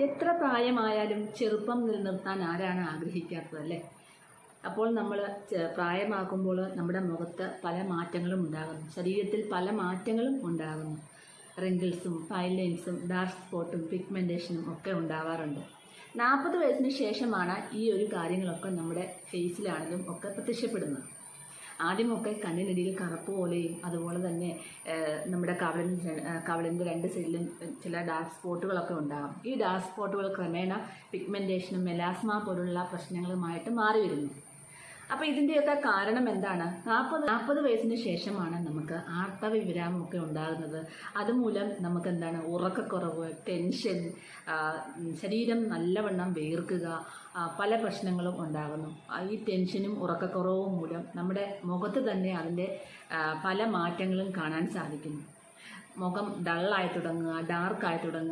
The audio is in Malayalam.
എത്ര പ്രായമായാലും ചെറുപ്പം നിലനിർത്താൻ ആരാണ് ആഗ്രഹിക്കാത്തത് അല്ലേ? അപ്പോൾ നമ്മൾ പ്രായമാകുമ്പോൾ നമ്മുടെ മുഖത്ത് പല മാറ്റങ്ങളും ഉണ്ടാകുന്നു, ശരീരത്തിൽ പല മാറ്റങ്ങളും ഉണ്ടാകുന്നു. റിങ്കിൾസും ഫൈൻ ലൈൻസും ഡാർക്ക് സ്പോട്ടും പിഗ്മെൻറ്റേഷനും ഒക്കെ ഉണ്ടാവാറുണ്ട്. 40 വയസ്സിന് ശേഷമാണ് ഈ ഒരു കാര്യങ്ങളൊക്കെ നമ്മുടെ ഫേസിലാണെങ്കിലും ഒക്കെ പ്രത്യക്ഷപ്പെടുന്നത്. ആദ്യമൊക്കെ കണ്ണിനിടയിൽ കറുപ്പ് പോലെയും അതുപോലെ തന്നെ നമ്മുടെ കവിളിൻ്റെ 2 സൈഡിലും ചില ഡാർക്ക് സ്പോട്ടുകളൊക്കെ ഉണ്ടാകും. ഈ ഡാർക്ക് സ്പോട്ടുകൾ ക്രമേണ പിഗ്മെൻറ്റേഷനും മെലാസ്മ പോലുള്ള പ്രശ്നങ്ങളുമായിട്ട് മാറി വരുന്നു. അപ്പോൾ ഇതിൻ്റെയൊക്കെ കാരണം എന്താണ്? 40 വയസ്സിന് ശേഷമാണ് നമുക്ക് ആർത്തവ വിരാമമൊക്കെ ഉണ്ടാകുന്നത്. അതുമൂലം നമുക്ക് എന്താണ്, ഉറക്കക്കുറവ്, ടെൻഷൻ, ശരീരം നല്ലവണ്ണം വേർക്കുക, പല പ്രശ്നങ്ങളും ഉണ്ടാകുന്നു. ഈ ടെൻഷനും ഉറക്കക്കുറവും മൂലം നമ്മുടെ മുഖത്ത് തന്നെ അതിൻ്റെ പല മാറ്റങ്ങളും കാണാൻ സാധിക്കുന്നു. മുഖം ഡള്ളായി തുടങ്ങുക, ഡാർക്കായി തുടങ്ങുക.